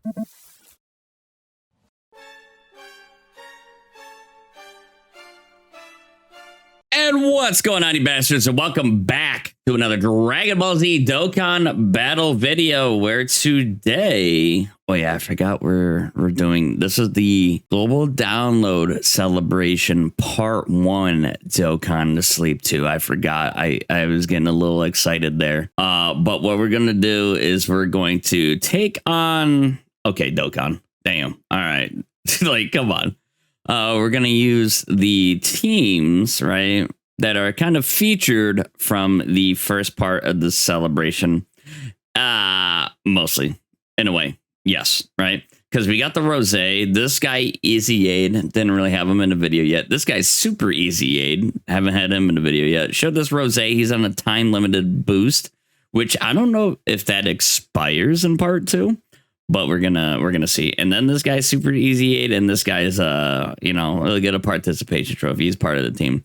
And what's going on, you bastards, and welcome back to another Dragon Ball Z Dokkan battle video, where today, oh yeah, I forgot we're doing, this is the global download celebration part 1 Dokkan To Sleep To. I forgot, I was getting a little excited there. But what we're gonna do is we're going to take on, okay, Dokkan, damn, all right, like, come on. We're going to use the teams, right, that are kind of featured from the first part of the celebration. Mostly, in a way. Yes, right? Because we got the Rose. This guy, Easy Aid, didn't really have him in the video yet. This guy's Super Easy Aid. Haven't had him in the video yet. Showed this Rose. He's on a time-limited boost, which I don't know if that expires in part 2. But we're gonna see. And then this guy's Super Easy 8, and this guy's you know, he'll get a participation trophy. He's part of the team.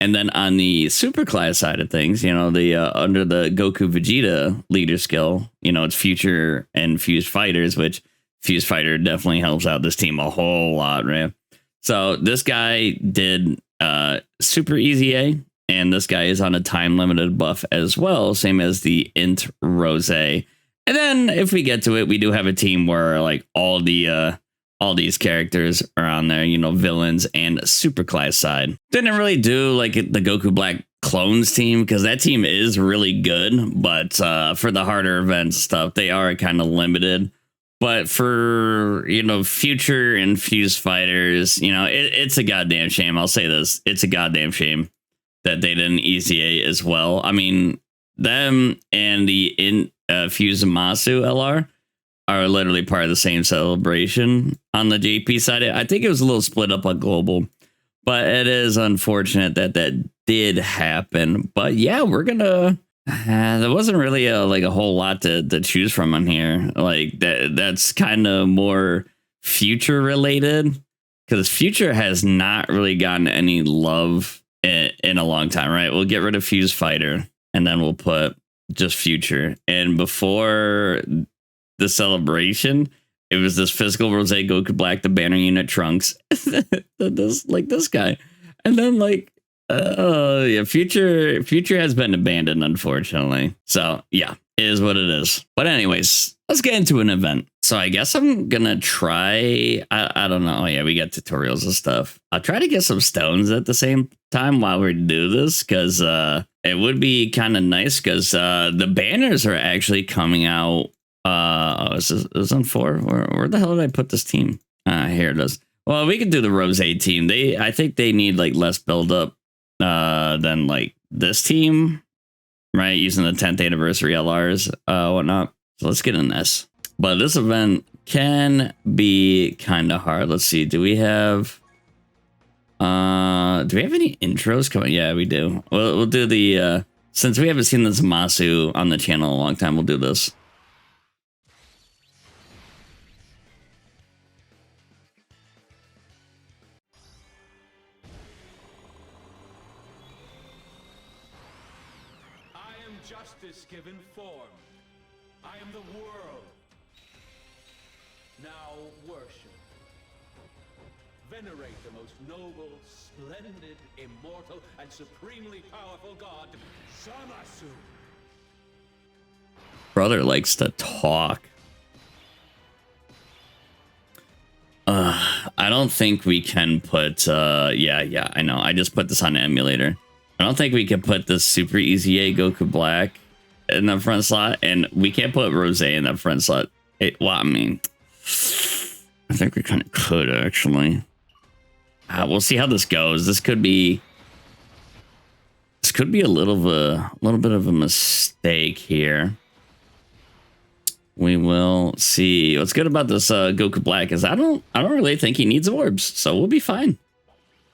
And then on the super class side of things, you know, the under the Goku Vegeta leader skill, you know, it's Future and Fused Fighters, which Fused Fighter definitely helps out this team a whole lot, right? So this guy did Super Easy A, and this guy is on a time limited buff as well, same as the Int Rose. And then if we get to it, we do have a team where like all these characters are on there, you know, villains and superclass side. Didn't really do like the Goku Black clones team, because that team is really good, but for the harder events stuff, they are kind of limited. But for, you know, Future and Fused Fighters, you know, it's a goddamn shame. I'll say this. It's a goddamn shame that they did an Easy A as well. I mean, them and the Fusamasu LR are literally part of the same celebration on the JP side. I think it was a little split up on global, but it is unfortunate that that did happen. But yeah, we're gonna there wasn't really like a whole lot to choose from on here. Like that's kind of more Future related, because Future has not really gotten any love in a long time, right? We'll get rid of Fused Fighter, and then we'll put just Future. And before the celebration, it was this physical Rose, Goku Black, the banner unit Trunks, this guy. And then like yeah, Future has been abandoned, unfortunately. So yeah, it is what it is. But anyways, let's get into an event. So I guess I'm gonna try, I don't know. Oh yeah, we got tutorials and stuff. I'll try to get some stones at the same time while we do this, because it would be kind of nice, because the banners are actually coming out. Is this on 4? Where the hell did I put this team? Here it is. Well, we could do the Rose team. I think they need like less build up than like this team, right? Using the 10th anniversary LRs, whatnot. So let's get in this. But this event can be kind of hard. Let's see. Do we have any intros coming? Yeah, we do. We'll do the since we haven't seen this Masu on the channel in a long time, we'll do this. I am justice given form. I am the world. Now worship. Venerate the most noble, splendid, immortal, and supremely powerful god, Zamasu. Brother likes to talk. I don't think we can put yeah, I know. I just put this on an emulator. I don't think we can put this Super Easy A Goku Black in the front slot, and we can't put Rose in the front slot. Well, I mean, I think we kind of could actually. We'll see how this goes. This could be a little bit of a mistake here. We will see. What's good about this Goku Black is I don't really think he needs orbs, so we'll be fine.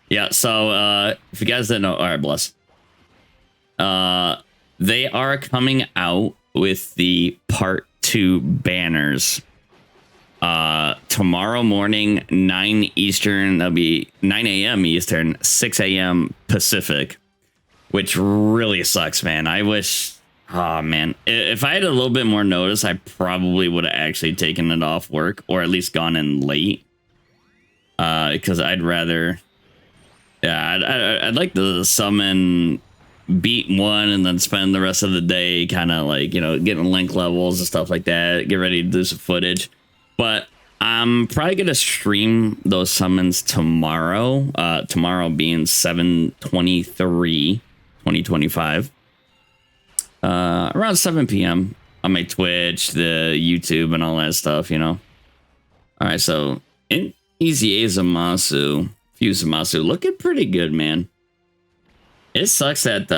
Yeah, so if you guys didn't know, all right, bless. They are coming out with the part 2 banners tomorrow morning, 9 Eastern. That'll be 9 a.m. Eastern, 6 a.m. Pacific, which really sucks, man. I wish Oh man, if I had a little bit more notice, I probably would have actually taken it off work or at least gone in late. Because I'd rather, yeah, I'd like to summon, beat one, and then spend the rest of the day kind of like, you know, getting link levels and stuff like that. Get ready to do some footage. But I'm probably gonna stream those summons tomorrow. Tomorrow being 7/23/2025. Around 7 p.m. on my Twitch, the YouTube, and all that stuff, you know. All right, so in Easy Zamasu, Zamasu, looking pretty good, man. It sucks that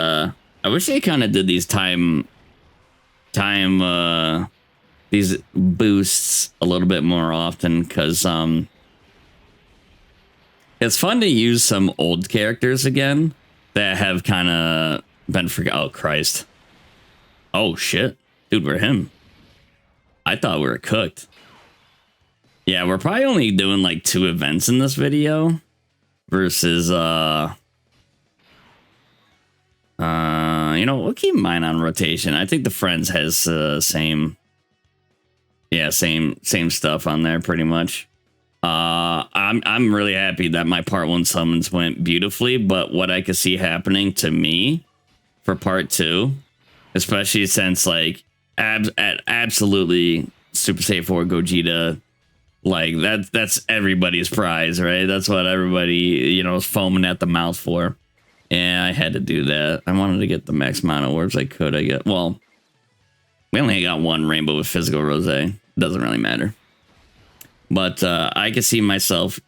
I wish they kind of did these these boosts a little bit more often, because it's fun to use some old characters again that have kind of been forgotten. Oh Christ. Oh shit, dude, we're him. I thought we were cooked. Yeah, we're probably only doing like 2 events in this video versus you know, we'll keep mine on rotation. I think the Friends has same stuff on there pretty much. I'm really happy that my part 1 summons went beautifully, but what I could see happening to me for part 2, especially since like absolutely Super Saiyan 4 Gogeta, like that's everybody's prize, right? That's what everybody, you know, is foaming at the mouth for. And I had to do that. I wanted to get the max amount of orbs I could. Well, we only got 1 rainbow with physical rose. Doesn't really matter. But I can see myself,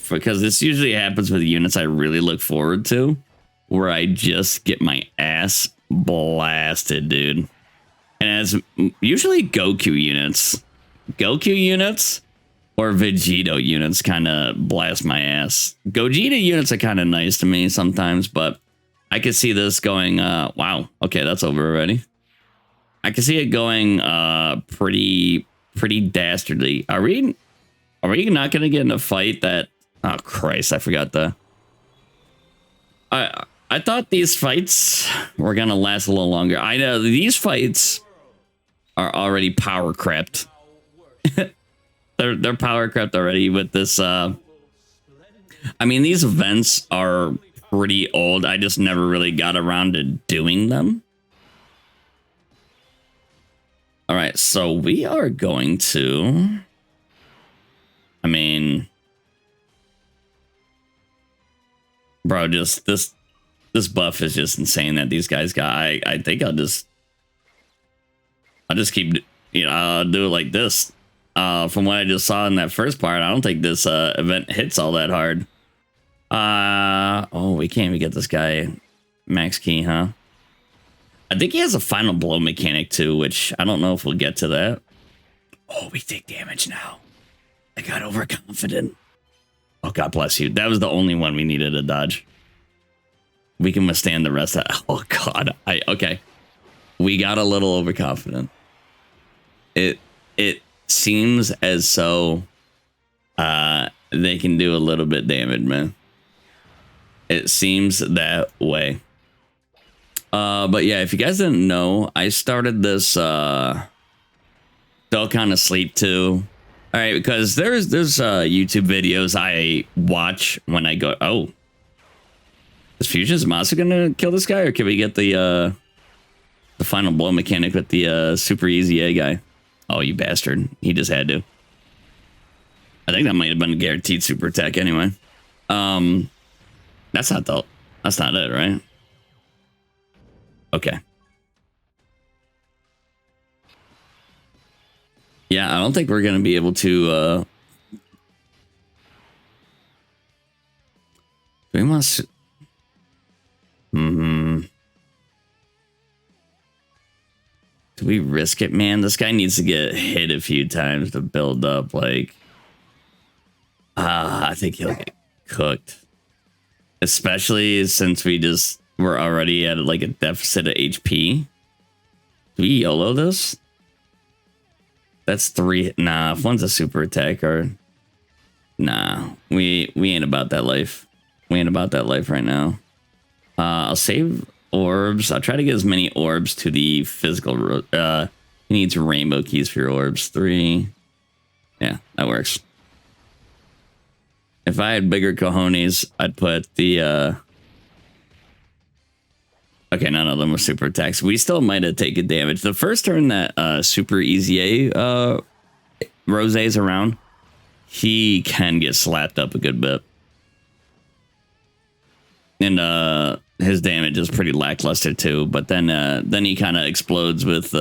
because this usually happens with units I really look forward to, where I just get my ass blasted, dude. And as usually Goku units or Vegito units kind of blast my ass. Gogeta units are kind of nice to me sometimes, but I could see this going, wow, okay, that's over already. I can see it going pretty dastardly. Are we not going to get in a fight that, oh Christ, I forgot I thought these fights were going to last a little longer. I know these fights are already power crept. They're power crept already with this. I mean, these events are pretty old. I just never really got around to doing them. All right, so we are going to, I mean, bro, just this buff is just insane that these guys got. I think I'll just keep, you know, I'll do it like this. From what I just saw in that first part, I don't think this event hits all that hard. Oh, we can't even get this guy max key, huh? I think he has a final blow mechanic too, which I don't know if we'll get to that. Oh, we take damage now. I got overconfident. Oh, God bless you. That was the only one we needed to dodge. We can withstand the rest of that. Oh, God. Okay. We got a little overconfident. It seems as though they can do a little bit damage, man. It seems that way. But yeah, if you guys didn't know, I started this Dokkan To Sleep To. All right, because there's YouTube videos I watch when I go. Oh, is Fusion Zamasu gonna kill this guy, or can we get the final blow mechanic with the super easy A guy? Oh, you bastard! He just had to. I think that might have been a guaranteed super attack anyway. That's not it, right? Okay. Yeah, I don't think we're going to be able to... Do we want to... Do we risk it, man? This guy needs to get hit a few times to build up, like... I think he'll get cooked. Especially since we're already at like a deficit of HP. Do we YOLO this? That's 3. Nah, if one's a super attack, or nah, we ain't about that life. We ain't about that life right now. I'll save orbs. I'll try to get as many orbs to the physical. He needs rainbow keys for your orbs. 3. Yeah, that works. If I had bigger cojones, I'd put the... Okay, none of them were super attacks. We still might have taken damage. The first turn that Super Easy A Rosé's around, he can get slapped up a good bit. And his damage is pretty lackluster too, but then he kind of explodes with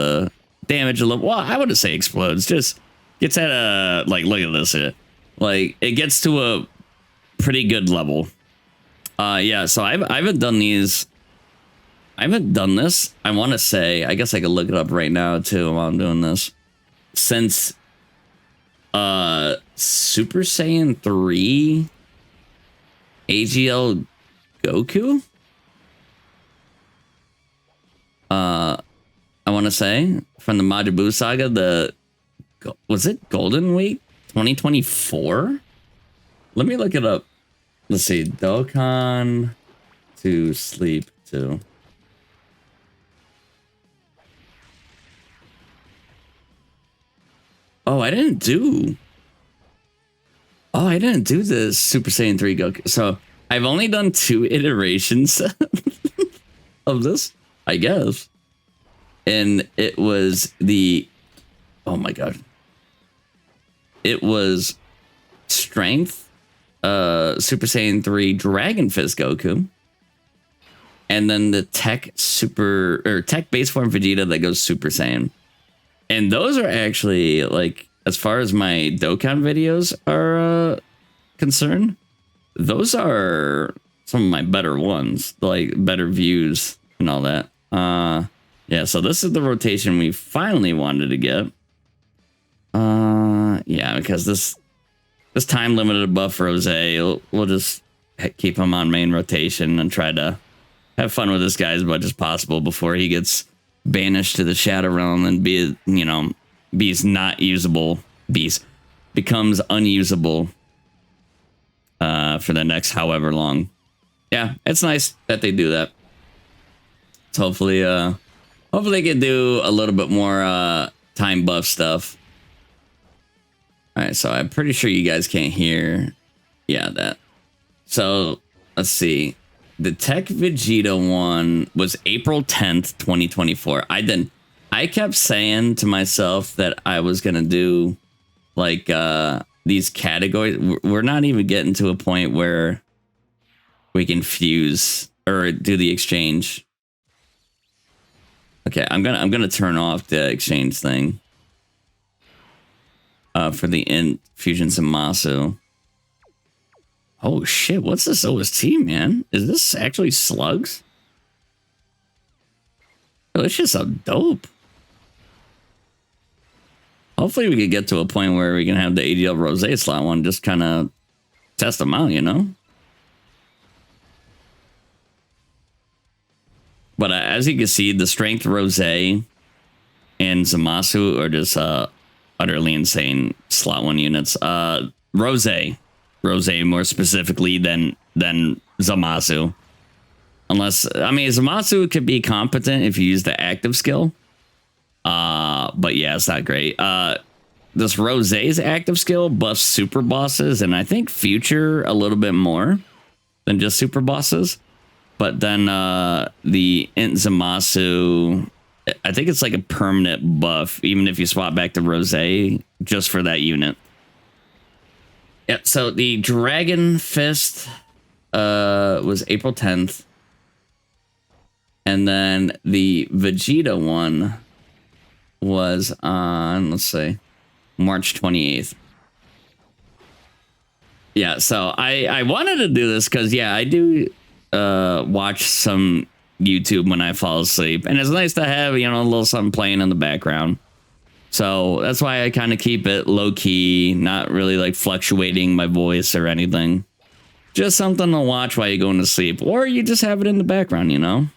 damage a little. Well, I wouldn't say explodes, just gets at a, like, look at this here. Like, it gets to a pretty good level. Yeah, so I haven't done these. I haven't done this, I want to say, I guess I could look it up right now too while I'm doing this, since Super Saiyan 3 AGL Goku? I want to say, from the Majin Buu saga, was it Golden Week 2024? Let me look it up. Let's see, Dokkan To Sleep To. Oh, I didn't do the Super Saiyan 3 Goku. So I've only done 2 iterations of this, I guess. And it was oh my god. It was Strength, Super Saiyan 3 Dragon Fist Goku. And then the Tech Base Form Vegeta that goes Super Saiyan. And those are actually, like, as far as my Dokkan videos are concerned, those are some of my better ones, like better views and all that. Yeah, so this is the rotation we finally wanted to get. Yeah, because this time limited buff Rosé, we'll just keep him on main rotation and try to have fun with this guy as much as possible before he gets banished to the Shadow Realm and becomes unusable for the next however long. Yeah, it's nice that they do that. So hopefully they can do a little bit more time buff stuff. All right, so I'm pretty sure you guys can't hear. Yeah, that. So let's see. The Tech Vegeta one was April 10th, 2024. I kept saying to myself that I was going to do like these categories. We're not even getting to a point where we can fuse or do the exchange. Okay, I'm going to turn off the exchange thing for the Fusion Zamasu. Oh shit, what's this OST, man? Is this actually slugs? Oh, it's just so dope. Hopefully we could get to a point where we can have the ADL Rosé slot one, just kind of test them out, you know? But as you can see, the Strength Rosé and Zamasu are just utterly insane slot one units. Rosé more specifically than Zamasu. Unless, I mean, Zamasu could be competent if you use the active skill. But yeah, it's not great. This Rosé's active skill buffs super bosses, and I think future a little bit more than just super bosses. But then the Zamasu, I think it's like a permanent buff, even if you swap back to Rosé just for that unit. Yeah, so the Dragon Fist was April 10th. And then the Vegeta one was on, let's see, March 28th. Yeah, so I wanted to do this because, yeah, I do watch some YouTube when I fall asleep. And it's nice to have, you know, a little something playing in the background. So that's why I kind of keep it low key, not really like fluctuating my voice or anything. Just something to watch while you're going to sleep, or you just have it in the background, you know?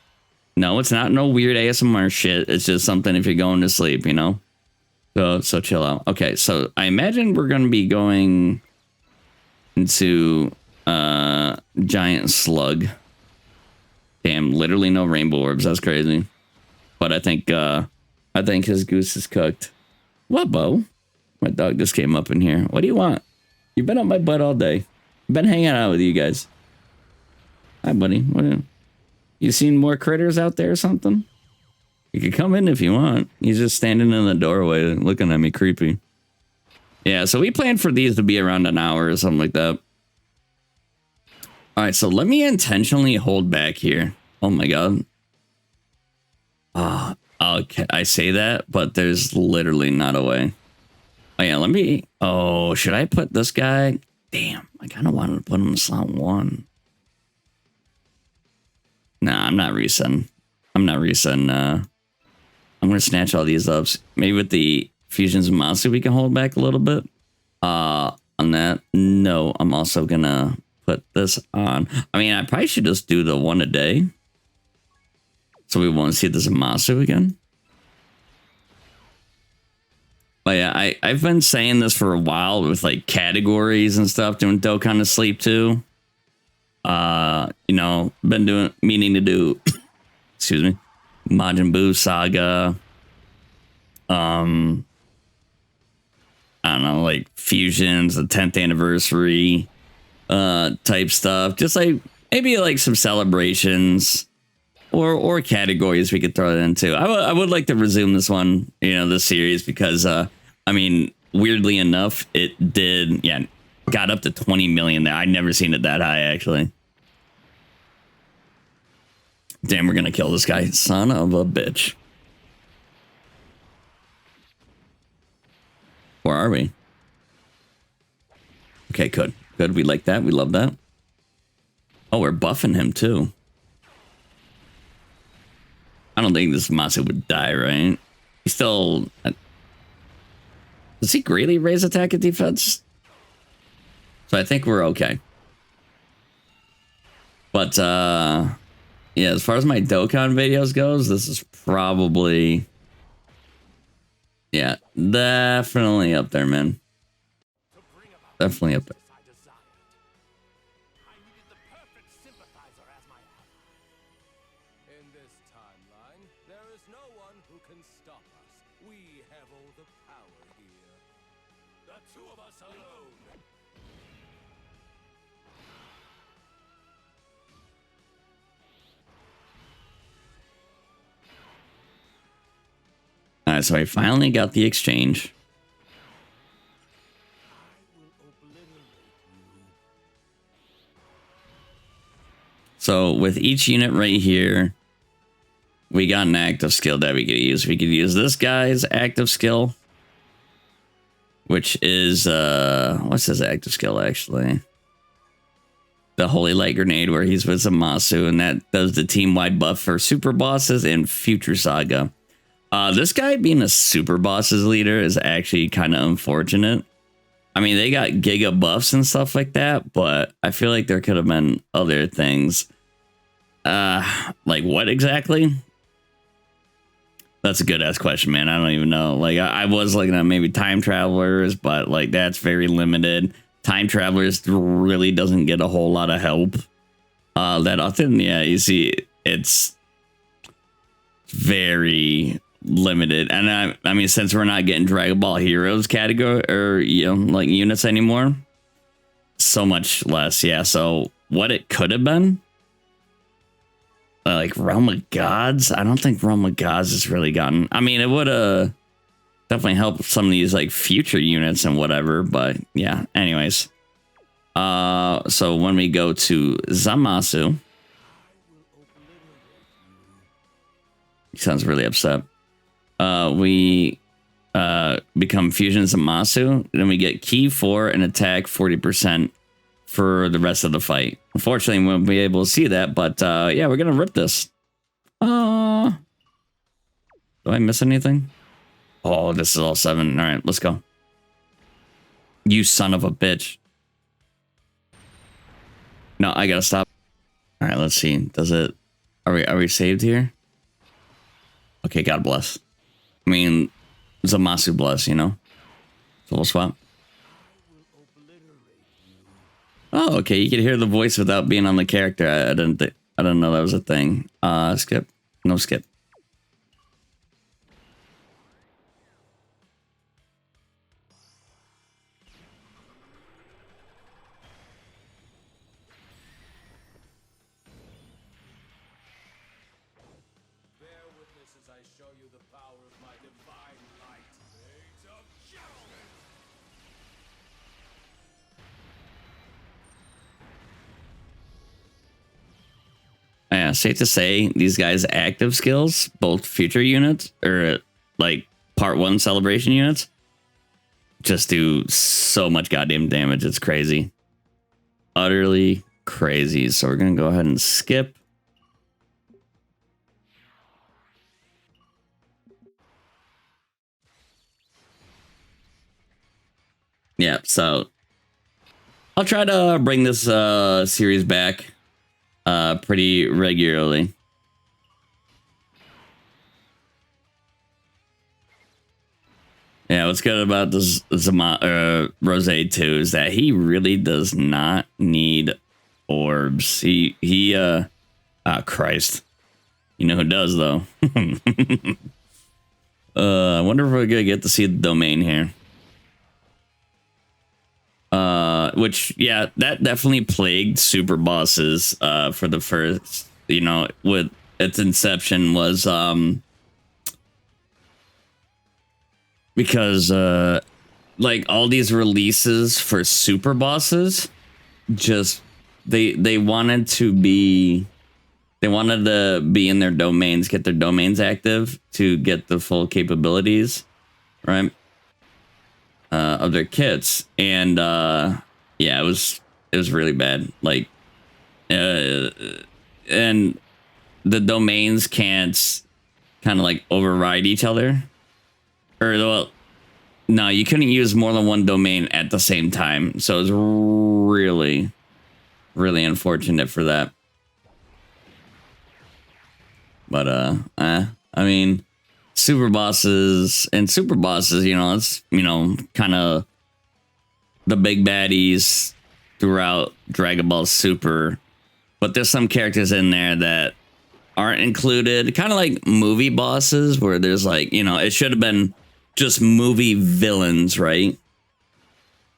No, it's not no weird ASMR shit. It's just something if you're going to sleep, you know? So chill out. Okay, so I imagine we're going to be going into Giant Slug. Damn, literally no rainbow orbs. That's crazy. But I think his goose is cooked. What, Bo? My dog just came up in here. What do you want? You've been on my butt all day. I've been hanging out with you guys. Hi, buddy. What? You seen more critters out there or something? You could come in if you want. He's just standing in the doorway looking at me creepy. Yeah, so we planned for these to be around an hour or something like that. All right, so let me intentionally hold back here. Oh my god. Okay, I say that, but there's literally not a way. Oh yeah, let me... Oh, should I put this guy? Damn, I kind of wanted to put him in slot 1. Nah, I'm not resetting. I'm not resetting. I'm going to snatch all these up. Maybe with the Fusions of Masu, we can hold back a little bit. On that, no, I'm also going to put this on. I mean, I probably should just do the one a day. So we won't see this Masu again. But yeah, I've been saying this for a while with like categories and stuff, doing Dokkan To Sleep To. You know, been meaning to do, excuse me, Majin Buu Saga. I don't know, like Fusions, the 10th anniversary, type stuff. Just like maybe like some celebrations or categories we could throw it into. I would like to resume this one, you know, this series because, I mean, weirdly enough, it did, yeah, got up to 20 million there. I'd never seen it that high, actually. Damn, we're gonna kill this guy. Son of a bitch. Where are we? Okay, good. Good, we like that. We love that. Oh, we're buffing him, too. I don't think this Masu would die, right? He's still... Does he greatly raise attack and defense? So I think we're okay. But, yeah, as far as my Dokkan videos goes, this is probably... Yeah, definitely up there, man. Definitely up there. In this timeline, there is no one who can stop us. We have all the power here. The two of us alone. All right, so I finally got the exchange. So with each unit right here, we got an active skill that we could use. We could use this guy's active skill, which is, what's his active skill actually? The Holy Light Grenade, where he's with Zamasu, and that does the team-wide buff for super bosses and future saga. This guy being a super bosses leader is actually kind of unfortunate. I mean, they got giga buffs and stuff like that, but I feel like there could have been other things. Like what exactly? That's a good ass question, man. I don't even know. Like I was looking at maybe time travelers, but like that's very limited. Time travelers really doesn't get a whole lot of help. That often, yeah, you see, it's very limited. And I mean, since we're not getting Dragon Ball Heroes category or, you know, like units anymore, so much less. Yeah. So what it could have been, like Realm of Gods. I don't think Realm of Gods has really gotten, I mean, it would have definitely helped some of these like future units and whatever, but yeah, anyways. So when we go to Zamasu, he sounds really upset. We become Fusion Zamasu, then we get Ki 4 and attack 40% for the rest of the fight. Unfortunately, we won't be able to see that, but yeah, we're gonna rip this. Do I miss anything? Oh, this is all 7. All right, let's go. You son of a bitch. No, I gotta stop. All right, let's see. Does it? Are we saved here? Okay, God bless. I mean, Zamasu bless, you know? So we'll swap. Oh, okay. You can hear the voice without being on the character. I didn't think. I don't know that was a thing. Skip. No skip. Bear witness as I show you the power of my divine light. Age of Judgment! Yeah, safe to say these guys' active skills, both future units or like part 1 celebration units, just do so much goddamn damage. It's crazy. Utterly crazy. So we're going to go ahead and skip. Yeah, so I'll try to bring this series back pretty regularly. Yeah, what's good about this Rose 2 is that he really does not need orbs. He Christ. You know who does though. I wonder if we're gonna get to see the domain here. Which yeah, that definitely plagued super bosses for the first, you know, with its inception was because like all these releases for super bosses just they wanted to be in their domains, get their domains active to get the full capabilities, right, of their kits. And yeah, it was really bad. Like and the domains can't kind of like override each other. Or well, no, you couldn't use more than one domain at the same time. So it was really, really unfortunate for that. But I mean, super bosses, you know, it's, you know, kind of the big baddies throughout Dragon Ball Super. But there's some characters in there that aren't included, kind of like movie bosses, where there's like, you know, it should have been just movie villains, right?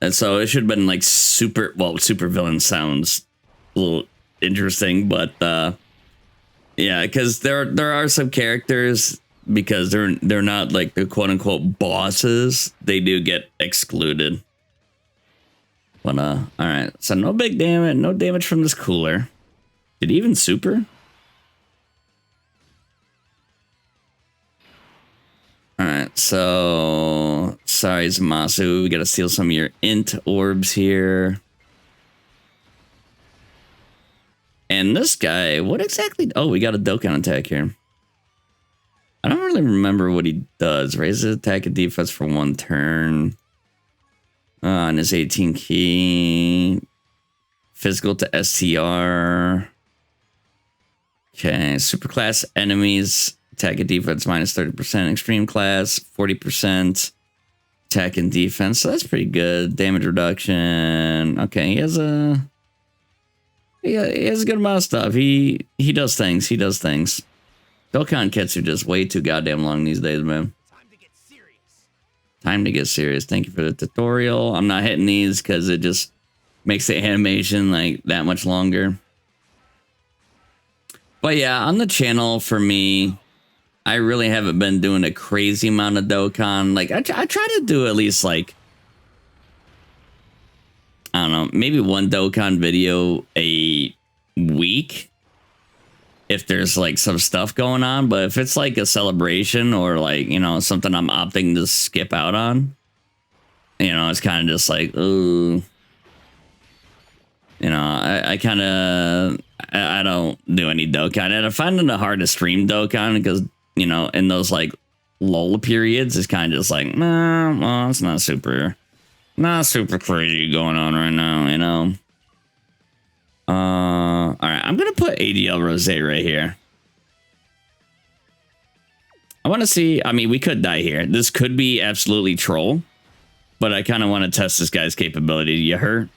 And so it should have been like super villain sounds a little interesting, but yeah, because there are some characters, because they're not like the quote unquote bosses, they do get excluded. But all right, so no big damage, no damage from this cooler. Did he even super? All right, so sorry, Zamasu, we gotta steal some of your int orbs here. And this guy, what exactly? Oh, we got a Dokkan attack here. I don't really remember what he does. Raises attack and defense for 1 turn. On his 18 key. Physical to STR. Okay, super class enemies. Attack and defense minus 30%. Extreme class, 40%. Attack and defense. So that's pretty good. Damage reduction. Okay, he has a good amount of stuff. He does things. He does things. Dokkan kits are just way too goddamn long these days, man. Time to get serious. Time to get serious. Thank you for the tutorial. I'm not hitting these because it just makes the animation like that much longer. But yeah, on the channel for me, I really haven't been doing a crazy amount of Dokkan. Like I try to do at least like, I don't know, maybe 1 Dokkan video a week if there's like some stuff going on. But if it's like a celebration or like, you know, something I'm opting to skip out on, you know, it's kind of just like, ooh, you know, I kind of, I don't do any Dokkan. And I find it hard to stream Dokkan because, you know, in those like lull periods, it's kind of just like, nah, well, it's not super crazy going on right now, you know. All right, I'm gonna put ADL Rose right here. I want to see. I mean, we could die here. This could be absolutely troll, but I kind of want to test this guy's capability. You hurt?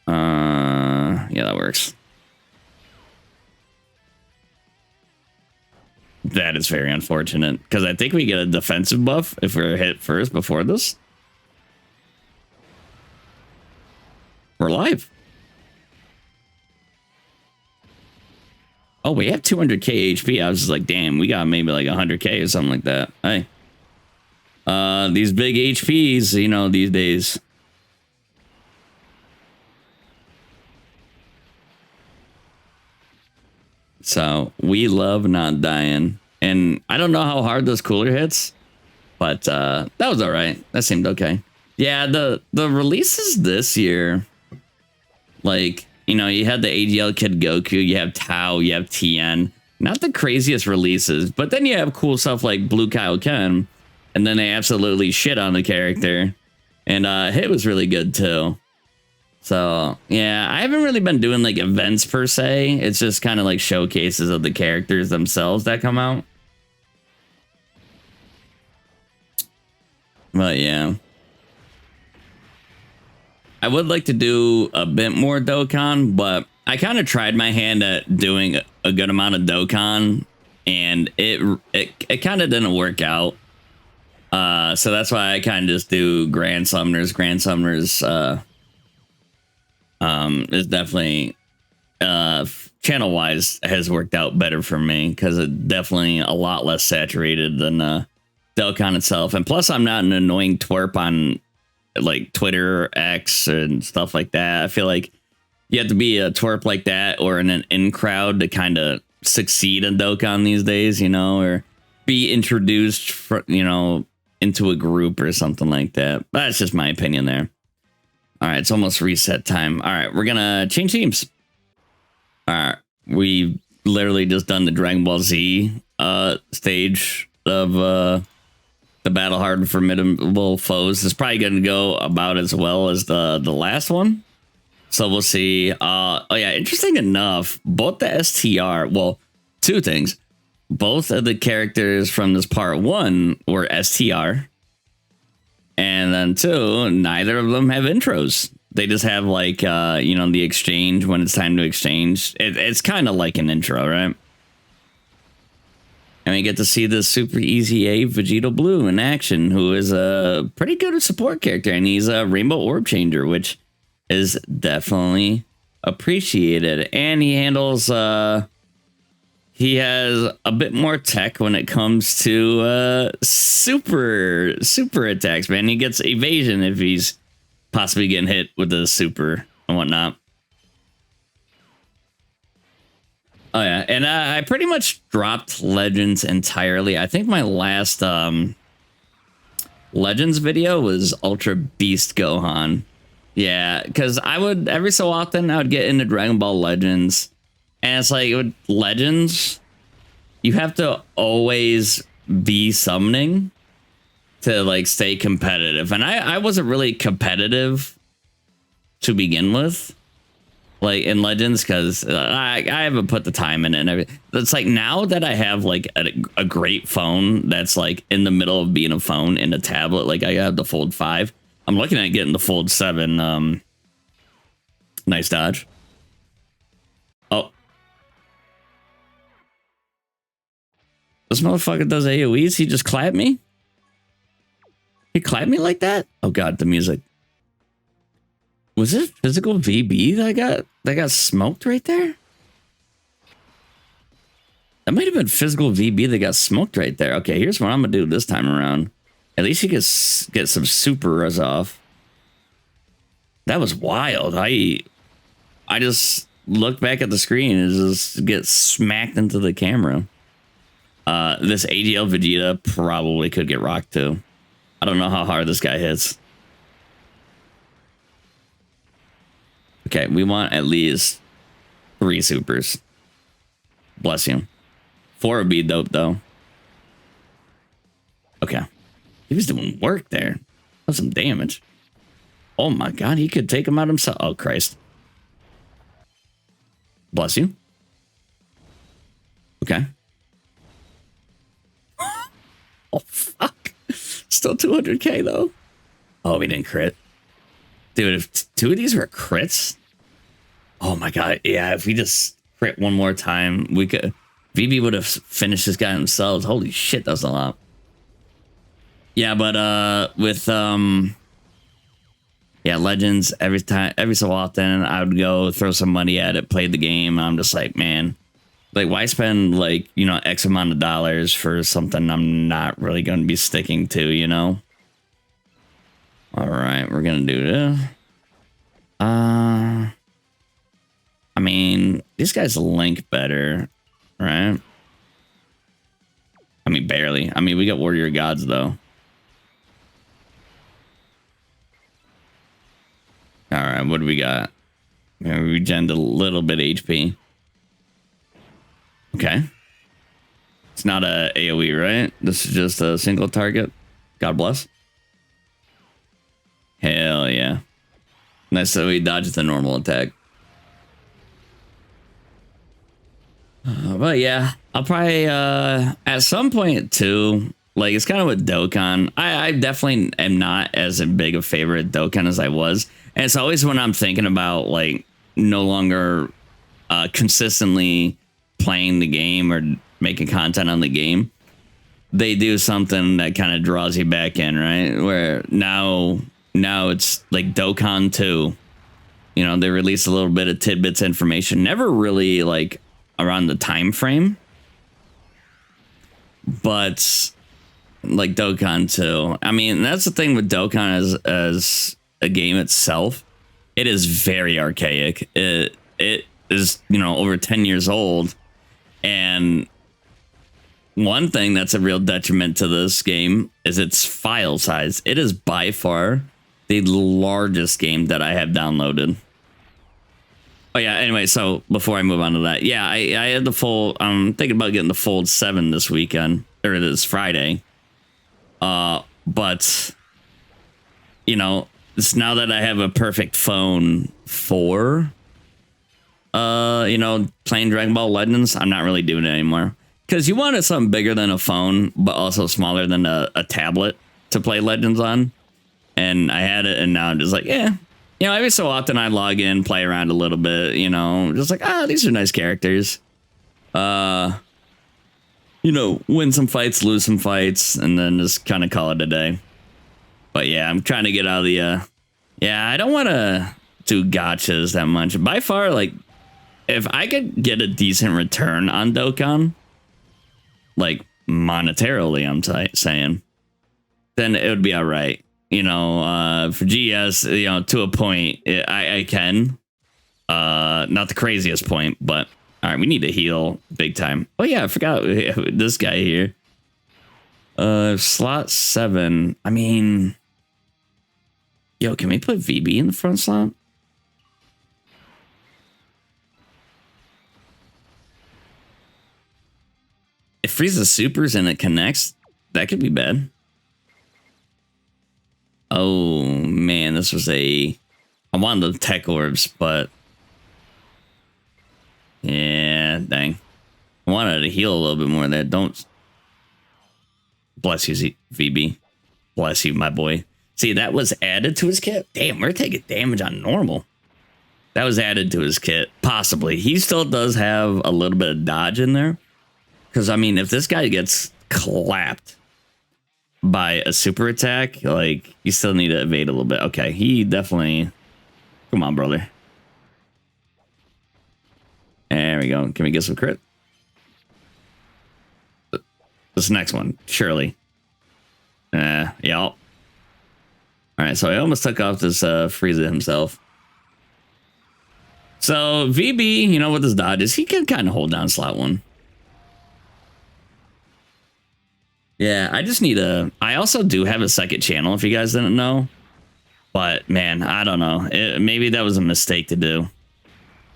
Yeah, that works. That is very unfortunate because I think we get a defensive buff if we're hit first before this. We're live. Oh, we have 200k HP. I was just like, damn, we got maybe like 100k or something like that. Hey, these big HPs, you know, these days. So we love not dying. And I don't know how hard this cooler hits, but that was all right. That seemed okay. Yeah, the releases this year, like, you know, you had the AGL Kid Goku, you have Tao, you have Tien. Not the craziest releases, but then you have cool stuff like Blue Kaioken, and then they absolutely shit on the character. And Hit was really good too. So, yeah, I haven't really been doing like events per se. It's just kind of like showcases of the characters themselves that come out. But yeah. I would like to do a bit more Dokkan, but I kind of tried my hand at doing a good amount of Dokkan, and it kind of didn't work out. So that's why I kind of just do Grand Summoners. Grand Summoners is definitely channel wise has worked out better for me because it's definitely a lot less saturated than Dokkan itself, and plus I'm not an annoying twerp on like Twitter, X, and stuff like that. I feel like you have to be a twerp like that or in an in crowd to kind of succeed in Dokkan these days, you know, or be introduced for, you know, into a group or something like that. That's just my opinion there. All right, it's almost reset time. All right, we're gonna change teams. All right, we've literally just done the Dragon Ball Z stage of the battle hard formidable foes. Is probably going to go about as well as the last one, so we'll see. Oh yeah, interesting enough, both the STR, well, two things, both of the characters from this part 1 were STR, and then 2, neither of them have intros. They just have like you know, the exchange when it's time to exchange. It's kind of like an intro, right? And we get to see this super easy A Vegeta Blue in action, who is a pretty good support character, and he's a Rainbow Orb Changer, which is definitely appreciated. And he handles, he has a bit more tech when it comes to super attacks, man. He gets evasion if he's possibly getting hit with the super and whatnot. Oh yeah, and I pretty much dropped Legends entirely. I think my last Legends video was Ultra Beast Gohan. Yeah, because I would, every so often, I would get into Dragon Ball Legends, and it's like, with Legends, you have to always be summoning to like stay competitive. And I wasn't really competitive to begin with, like in Legends, because I haven't put the time in it and everything. It's like now that I have like a great phone that's like in the middle of being a phone and a tablet, like I have the Fold 5. I'm looking at getting the Fold 7. Nice dodge. Oh. This motherfucker does AoEs. He just clapped me? He clapped me like that? Oh god, the music. Was it physical VB that got smoked right there? That might have been physical VB that got smoked right there. Okay, here's what I'm gonna do this time around. At least he gets get some supers off. That was wild. I just looked back at the screen and just get smacked into the camera. This AGL Vegeta probably could get rocked too. I don't know how hard this guy hits. Okay, we want at least 3 supers. Bless you. 4 would be dope, though. Okay. He was doing work there. That's some damage. Oh my god, he could take him out himself. Oh, Christ. Bless you. Okay. Oh, fuck. Still 200k, though. Oh, we didn't crit. Dude, if 2 of these were crits, Oh my god, yeah, if we just crit one more time, we could VB would have finished this guy himself. Holy shit, that's a lot. Yeah, but with yeah, Legends, every so often I would go throw some money at it, play the game. I'm just like, man, like why spend like, you know, X amount of dollars for something I'm not really going to be sticking to, you know? All right, we're going to do this. I mean, these guys link better, right? I mean, barely. I mean, we got Warrior Gods though. All right, what do we got? We regened a little bit HP. Okay. It's not a AoE, right? This is just a single target. God bless. Hell yeah. Nice that we dodged the normal attack. But yeah, I'll probably at some point too, like it's kind of with Dokkan. I definitely am not as big a favorite Dokkan as I was. And it's always when I'm thinking about like no longer consistently playing the game or making content on the game, they do something that kind of draws you back in, right? Where now it's like Dokkan 2. You know, they release a little bit of tidbits information, never really like around the time frame, but like Dokkan 2. I mean, that's the thing with Dokkan as a game itself. It is very archaic. It is, you know, over 10 years old. And one thing that's a real detriment to this game is its file size. It is by far the largest game that I have downloaded. Oh yeah, anyway, so before I move on to that, yeah, I had the full, I'm thinking about getting the Fold 7 this weekend, or this Friday. But, you know, it's now that I have a perfect phone for, you know, playing Dragon Ball Legends, I'm not really doing it anymore. Because you wanted something bigger than a phone, but also smaller than a tablet to play Legends on. And I had it, and now I'm just like, yeah. You know, every so often I log in, play around a little bit, you know, just like, these are nice characters. You know, win some fights, lose some fights, and then just kind of call it a day. But yeah, I'm trying to get out of the, yeah, I don't want to do gotchas that much. By far, like, if I could get a decent return on Dokkan, like, monetarily, I'm saying, then it would be all right. You know, for GS, you know, to a point, I can. Not the craziest point, but all right, we need to heal big time. Oh yeah, I forgot this guy here. Slot 7. I mean, yo, can we put VB in the front slot? If Frieza supers and it connects, that could be bad. Oh man, this was I wanted the tech orbs, but yeah, dang. I wanted to heal a little bit more there. Don't. Bless you, VB. Bless you, my boy. See, that was added to his kit. Damn, we're taking damage on normal. That was added to his kit. Possibly. He still does have a little bit of dodge in there. Because, I mean, if this guy gets clapped by a super attack, like, you still need to evade a little bit. Okay, he definitely... Come on, brother. There we go. Can we get some crit? This next one, surely. Yeah. All right, so I almost took off this Frieza himself. So VB, you know, with his dodges, he can kind of hold down slot 1. Yeah, I just need I also do have a second channel, if you guys didn't know. But, man, I don't know. Maybe that was a mistake to do.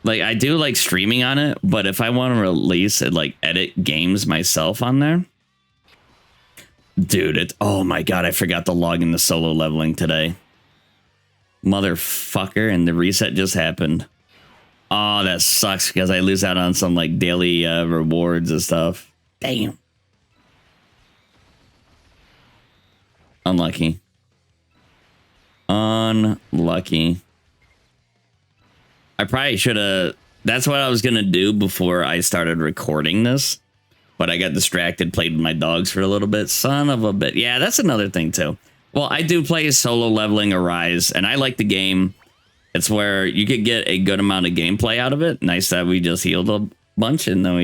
Like, I do like streaming on it, but if I want to release and, like, edit games myself on there... Dude, oh my god, I forgot to log into solo leveling today. Motherfucker, and the reset just happened. Oh, that sucks, because I lose out on some, like, daily rewards and stuff. Damn. Unlucky. Unlucky. I I probably should have. That's what I was gonna do before I started recording this, but I got distracted, played with my dogs for a little bit. Son of a bit. Yeah, that's another thing too. Well, I do play solo leveling Arise, and I like the game. It's where you could get a good amount of gameplay out of it. Nice that we just healed a bunch, and then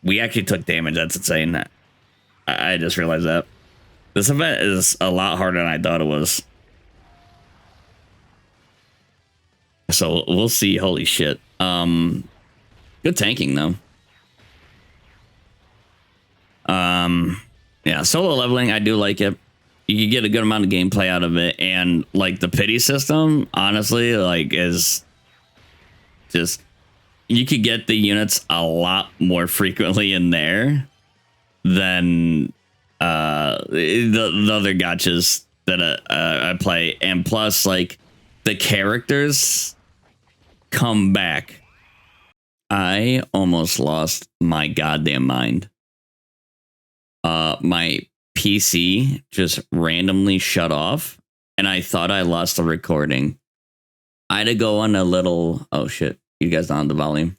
we actually took damage. That's insane. I just realized that. This event is a lot harder than I thought it was. So we'll see. Holy shit. Good tanking though. Yeah, solo leveling, I do like it. You can get a good amount of gameplay out of it, and like the pity system, honestly, like is just you could get the units a lot more frequently in there than the other gotchas that I play, and plus like the characters come back. I almost lost my goddamn mind. My PC just randomly shut off, and I thought I lost the recording. I had to go on a little, oh shit, you guys don't have the volume.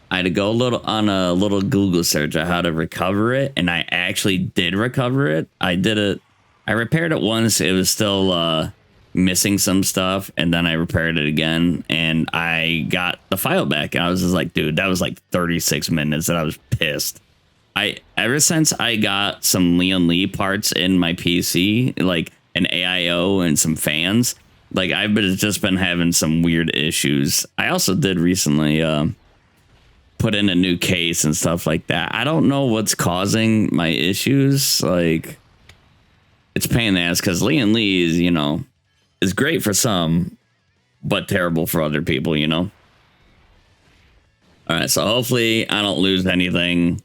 I had to go on a little Google search of how to recover it, and I actually did recover it. I did it. I repaired it once. It was still missing some stuff, and then I repaired it again, and I got the file back. And I was just like, dude, that was like 36 minutes, and I was pissed. Ever since I got some Leon Lee parts in my PC, like an AIO and some fans, like I've just been having some weird issues. I also did recently put in a new case and stuff like that. I don't know what's causing my issues. Like, it's a pain in the ass because Leon Lee is, you know, is great for some, but terrible for other people, you know? All right, so hopefully I don't lose anything.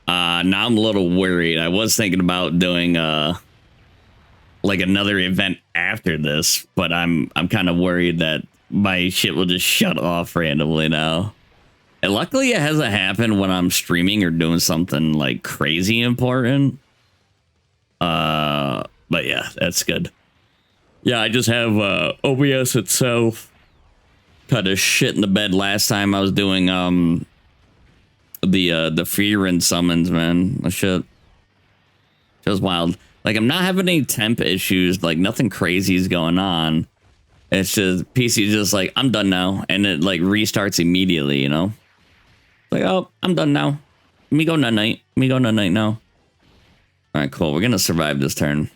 Now I'm a little worried. I was thinking about doing like another event after this, but I'm kind of worried that my shit will just shut off randomly now. And luckily it hasn't happened when I'm streaming or doing something like crazy important. But yeah, that's good. Yeah, I just have OBS itself kind of shit in the bed last time I was doing the fear and summons, man. That shit was wild. Like, I'm not having any temp issues, like nothing crazy is going on. It's just PC just like, I'm done now, and it like restarts immediately, you know? Like, oh, I'm done now. Let me go night night. Let me go night night now. All right, cool. We're gonna survive this turn.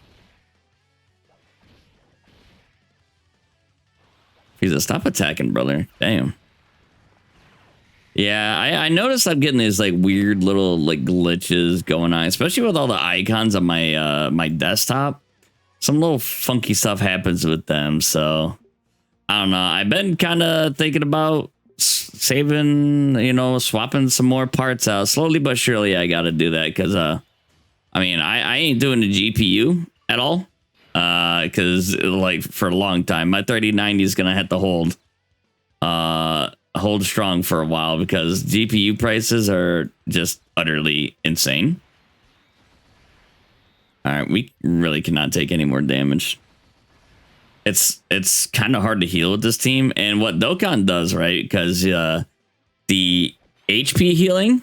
He's a stop attacking, brother. Damn. Yeah, I noticed I'm getting these like weird little like glitches going on, especially with all the icons on my my desktop. Some little funky stuff happens with them, so I don't know. I've been kind of thinking about saving, you know, swapping some more parts out. Slowly but surely, I got to do that because I mean, I ain't doing the GPU at all because like for a long time, my 3090 is gonna have to hold strong for a while because GPU prices are just utterly insane. All right, we really cannot take any more damage. It's kind of hard to heal with this team, and what Dokkan does, right? Because the HP healing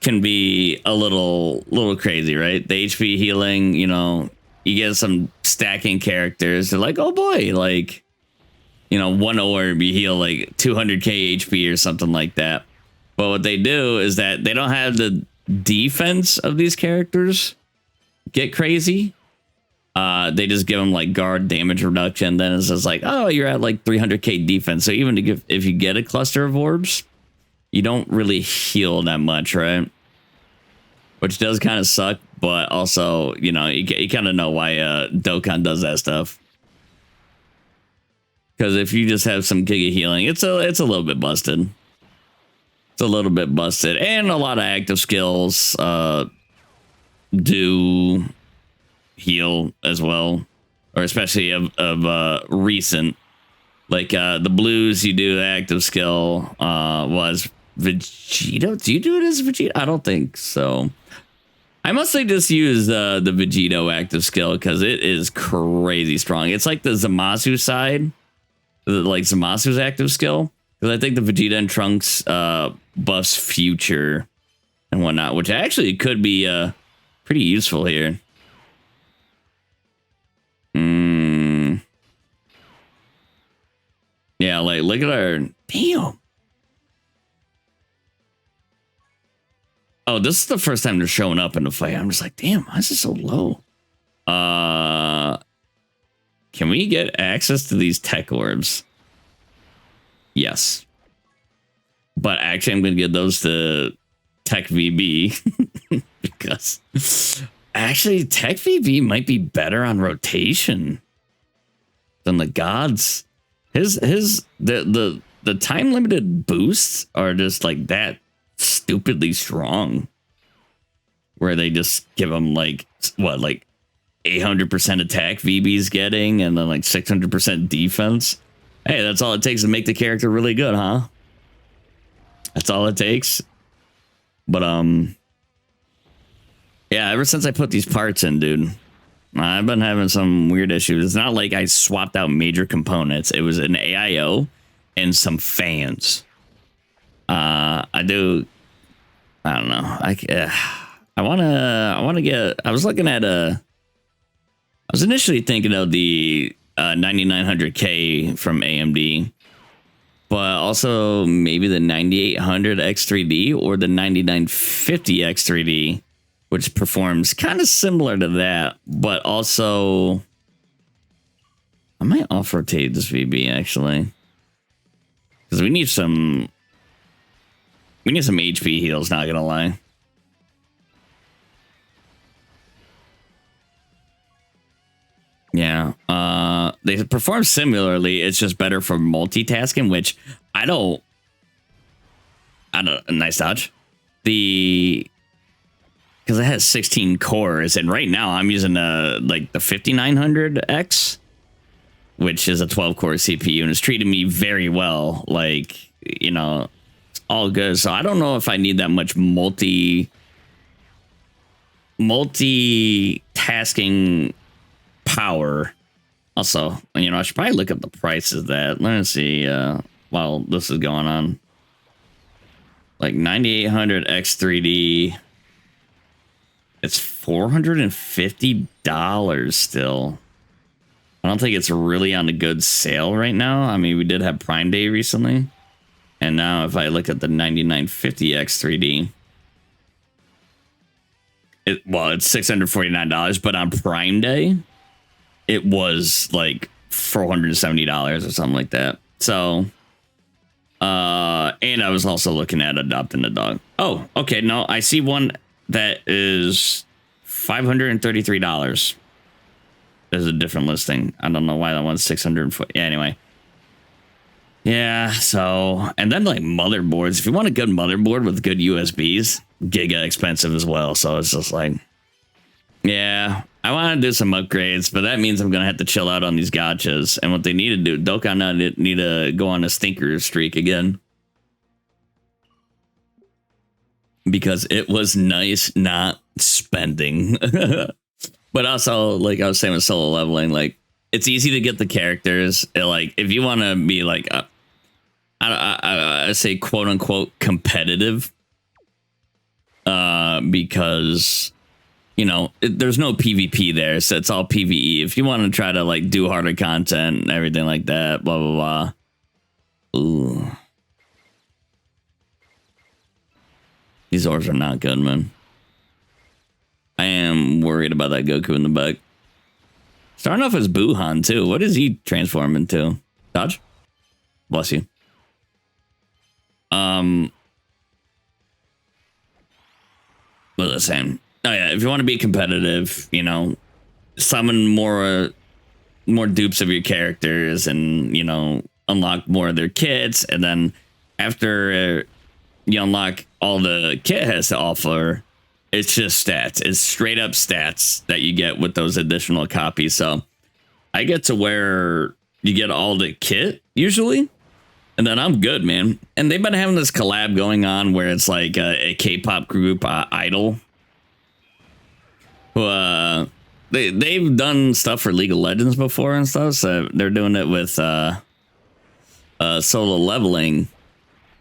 can be a little crazy, right? The HP healing, you know, you get some stacking characters. They're like, oh boy, like, you know, one orb, you heal like 200k HP or something like that. But what they do is that they don't have the defense of these characters get crazy. They just give them like guard damage reduction. Then it's just like, oh, you're at like 300k defense. So even if you get a cluster of orbs, you don't really heal that much, right? Which does kind of suck, but also, you know, you kind of know why Dokkan does that stuff. Because if you just have some giga healing, it's a little bit busted. It's a little bit busted, and a lot of active skills do heal as well, or especially of recent, like the blues. You do the active skill was Vegito. Do you do it as Vegito? I don't think so. I mostly just use the Vegito active skill because it is crazy strong. It's like the Zamasu side like Zamasu's active skill, because I think the Vegeta and Trunks buffs future and whatnot, which actually could be pretty useful here. Yeah, like look at our damn. Oh, this is the first time they're showing up in the fight. I'm just like, damn, why is it so low? Can we get access to these tech orbs? Yes. But actually, I'm going to get those to Tech VB because actually Tech VB might be better on rotation than the gods. The time limited boosts are just like that stupidly strong, where they just give them like what, like 800% attack VB's getting, and then like 600% defense. Hey, that's all it takes to make the character really good, huh? That's all it takes. But yeah, ever since I put these parts in, dude, I've been having some weird issues. It's not like I swapped out major components. It was an AIO and some fans. I don't know. I want to get, I was looking at I was initially thinking of the 9900K from AMD, but also maybe the 9800 X3D or the 9950 X3D, which performs kind of similar to that, but also I might off-rotate this VB actually, because we need some HP heals, not gonna lie. Yeah, they perform similarly. It's just better for multitasking, which I don't. Nice dodge. Because it has 16 cores, and right now I'm using like the 5900X, which is a 12-core CPU, and it's treated me very well. Like, you know, it's all good. So I don't know if I need that much multitasking power. Also, you know, I should probably look up the prices of that. Let's see while this is going on. Like 9800 X3D, it's $450 still. I don't think it's really on a good sale right now. I mean, we did have Prime Day recently, and now if I look at the 9950 X3D, it's $649, but on Prime Day it was like $470 or something like that. So and I was also looking at adopting a dog. Oh, okay, no, I see one that is $533. There's a different listing. I don't know why that one's 640. Yeah, anyway. Yeah, so, and then like motherboards. If you want a good motherboard with good USBs, giga expensive as well. So it's just like, yeah, I want to do some upgrades, but that means I'm going to have to chill out on these gotchas. And what they need to do, Dokkan need to go on a stinker streak again. Because it was nice not spending. But also, like I was saying with solo leveling, like it's easy to get the characters. Like if you want to be like, I say quote unquote competitive, because you know there's no PvP there, so it's all PvE. If you want to try to like do harder content and everything like that, blah blah blah. Ooh, these orbs are not good, man. I am worried about that Goku in the back. Starting off as Buhan, too. What does he transform into? Dodge? Bless you. What was I saying? Oh, yeah. If you want to be competitive, you know, summon more dupes of your characters and, you know, unlock more of their kits. And then after you unlock all the kit has to offer, it's just stats. It's straight up stats that you get with those additional copies. So I get to where you get all the kit usually, and then I'm good, man. And they've been having this collab going on where it's like a K-pop group, Idol. Who, they've done stuff for League of Legends before and stuff. So they're doing it with solo leveling,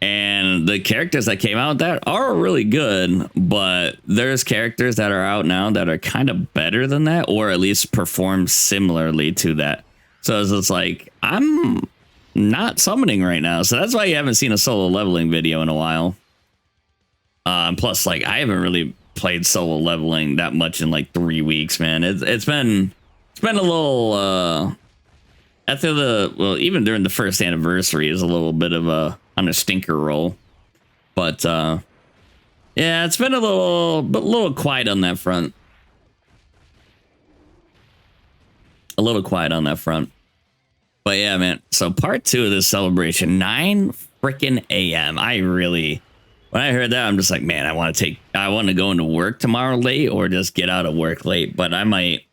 and the characters that came out with that are really good, but there's characters that are out now that are kind of better than that, or at least perform similarly to that. So it's like, I'm not summoning right now. So that's why you haven't seen a solo leveling video in a while. Plus, like, I haven't really played solo leveling that much in like 3 weeks, man. It's been a little, after even during the first anniversary is a little bit of on a stinker roll, but yeah, it's been a little quiet on that front. A little quiet on that front. But yeah, man. So part 2 of this celebration, 9 freaking a.m. When I heard that, I'm just like, man, I want to go into work tomorrow late, or just get out of work late. But I might.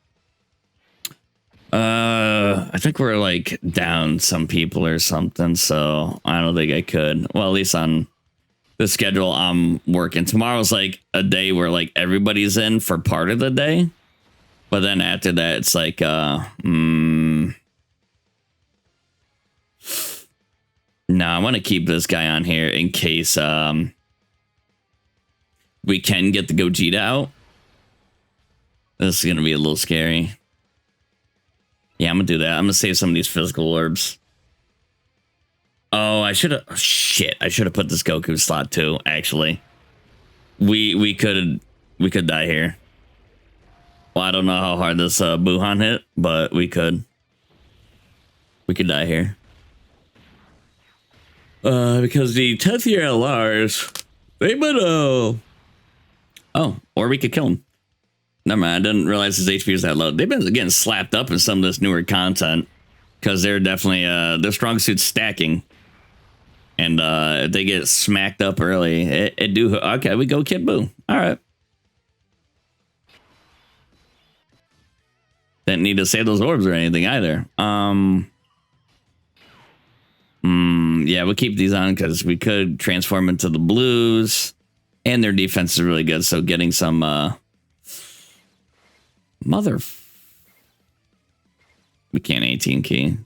I think we're like down some people or something, so I don't think I could. Well, at least on the schedule I'm working. Tomorrow's like a day where like everybody's in for part of the day, but then after that it's like no, I want to keep this guy on here in case we can get the Gogeta out. This is gonna be a little scary. Yeah, I'm gonna do that. I'm gonna save some of these physical orbs. Oh, I should have. Shit, I should have put this Goku slot too. Actually, we could die here. Well, I don't know how hard this Buhan hit, but we could die here. Because the 10th year LRs, they might oh, or we could kill him. Never mind, I didn't realize his HP was that low. They've been getting slapped up in some of this newer content, because they're definitely their strong suit's stacking, and if they get smacked up early, it do. Okay, we go Kid Buu. All right, didn't need to save those orbs or anything either. Yeah, we'll keep these on because we could transform into the blues, and their defense is really good. So getting some we can't 18 key.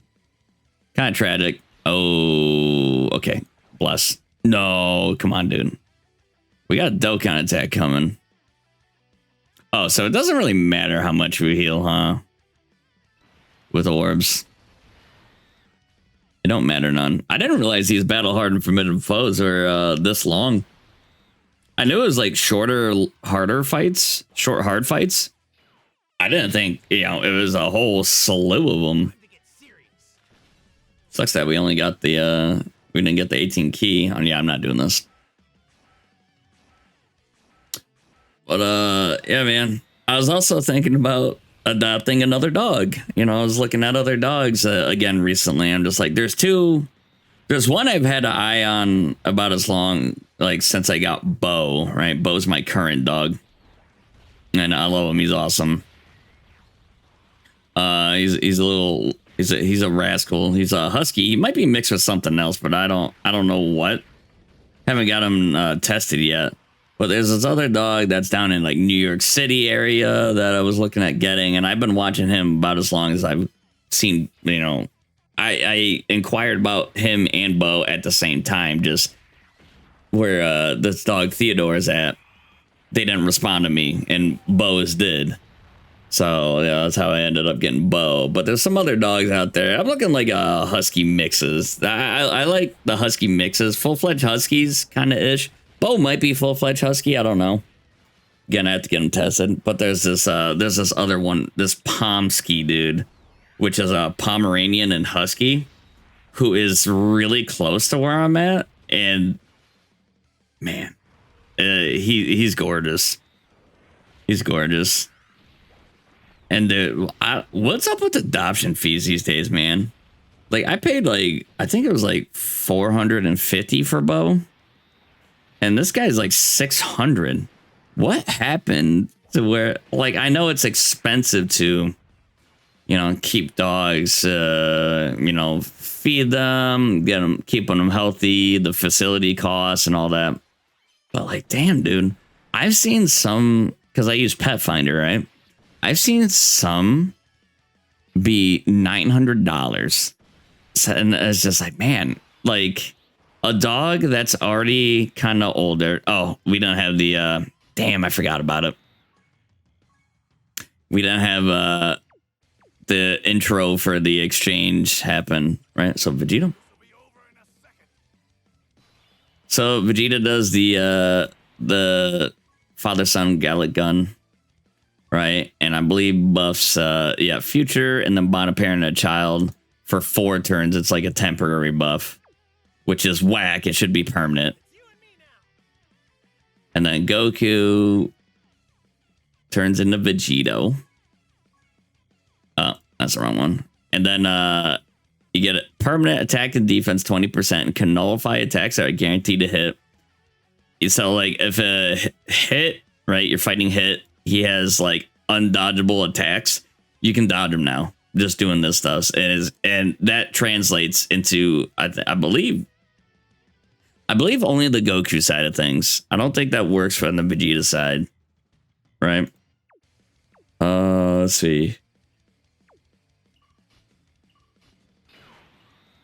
Kind of tragic. Oh, okay. Bless. No, come on, dude. We got a Dokkan attack coming. Oh, so it doesn't really matter how much we heal, huh? With orbs. It don't matter none. I didn't realize these battle hardened formidable foes are this long. I knew it was like shorter, harder fights, short, hard fights. I didn't think, it was a whole slew of them. Sucks that we only got the, we didn't get the 18 key. Oh, yeah, I'm not doing this. But, yeah, man. I was also thinking about adopting another dog. I was looking at other dogs again recently. I'm just like, there's one I've had an eye on about as long, like, since I got Bo, right? Bo's my current dog. And I love him. He's awesome. He's a rascal. He's a husky. He might be mixed with something else, but I don't know what. Haven't got him tested yet. But there's this other dog that's down in like New York City area that I was looking at getting, and I've been watching him about as long as I've seen. I inquired about him and Bo at the same time, just where this dog Theodore is at. They didn't respond to me, and Bo's did. So yeah, that's how I ended up getting Bo. But there's some other dogs out there. I'm looking like husky mixes. I like the husky mixes, full-fledged huskies, kind of ish. Bo might be full-fledged husky. I don't know. Again, I have to get him tested. But there's this other one, this Pomsky dude, which is a Pomeranian and husky, who is really close to where I'm at. And man, he's gorgeous. He's gorgeous. And what's up with adoption fees these days, man? Like, I paid I think it was like $450 for Bo. And this guy's like 600. What happened to where, I know it's expensive to, keep dogs, feed them, keeping them healthy, the facility costs and all that. But damn, dude, I've seen some, because I use Pet Finder, right? I've seen some be $900. And it's just like, man, like a dog that's already kind of older. Oh, we don't have the damn, I forgot about it. We don't have the intro for the exchange happen, right? So Vegeta. So Vegeta does the father-son Gallic gun, right? And I believe buffs yeah, future and then bond a parent and a child for 4 turns. It's like a temporary buff, which is whack. It should be permanent. And then Goku turns into Vegito. Oh, that's the wrong one. And then you get a permanent attack and defense 20% and can nullify attacks that are guaranteed to hit. So like if a hit, right, you're fighting hit, he has like undodgeable attacks, you can dodge him now just doing this stuff. And that translates into I believe only the Goku side of things. I don't think that works from the Vegeta side, right? Let's see.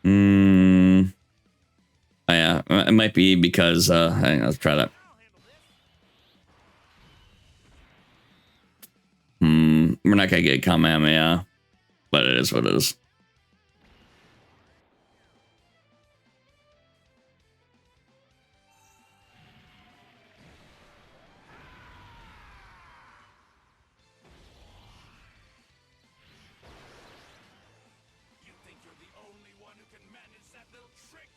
Oh, yeah, it might be because hang on, let's try that. We're not gonna get Kamehameha, but it is what it is. You think you're the only one who can manage that little trick?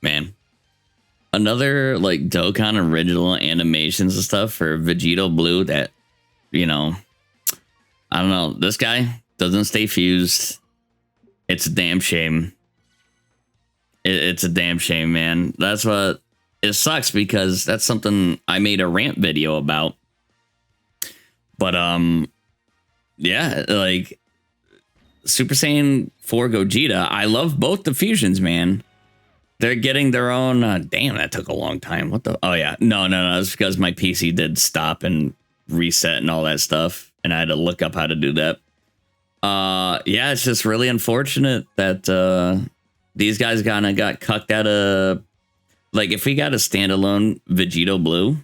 Man, another like Dokkan original animations and stuff for Vegito Blue that, you know, I don't know. This guy doesn't stay fused. It's a damn shame. It's a damn shame, man. That's what it sucks because that's something I made a rant video about. But yeah, like Super Saiyan 4 Gogeta, I love both the fusions, man. They're getting their own. Damn, that took a long time. What the? Oh yeah, no. It's because my PC did stop and reset and all that stuff, and I had to look up how to do that. Yeah, it's just really unfortunate that these guys got cucked out of. Like, if we got a standalone Vegito Blue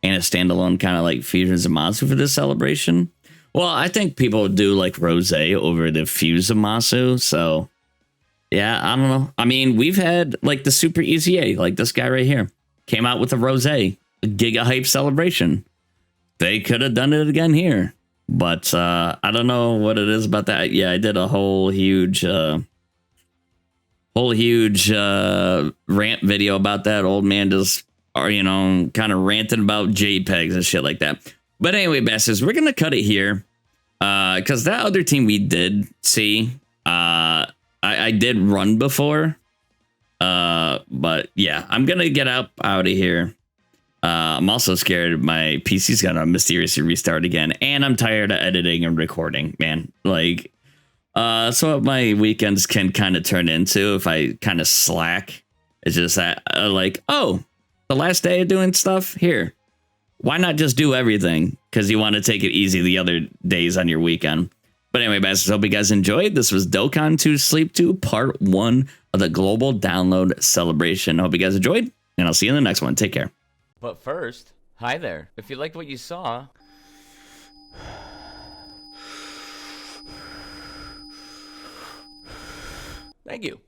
and a standalone kind of like Fusion Zamasu for this celebration, well, I think people would do like Rose over the Fuse Zamasu. So. Yeah, I don't know. I mean, we've had like the Super Easy A, like this guy right here, came out with a Rose, a Giga Hype celebration. They could have done it again here, but I don't know what it is about that. Yeah, I did a whole huge rant video about that. Old man just, you know, kind of ranting about JPEGs and shit like that. But anyway, bastards, we're gonna cut it here because that other team we did see. I did run before, but yeah, I'm gonna get out of here. I'm also scared my PC's gonna mysteriously restart again, and I'm tired of editing and recording, man. Like, so what my weekends can kind of turn into if I kind of slack. It's just that, like, oh, the last day of doing stuff here. Why not just do everything? Because you want to take it easy the other days on your weekend. But anyway, bastards, hope you guys enjoyed. This was Dokkan To Sleep To, part 1 of the global download celebration. Hope you guys enjoyed, and I'll see you in the next one. Take care. But first, hi there. If you liked what you saw, thank you.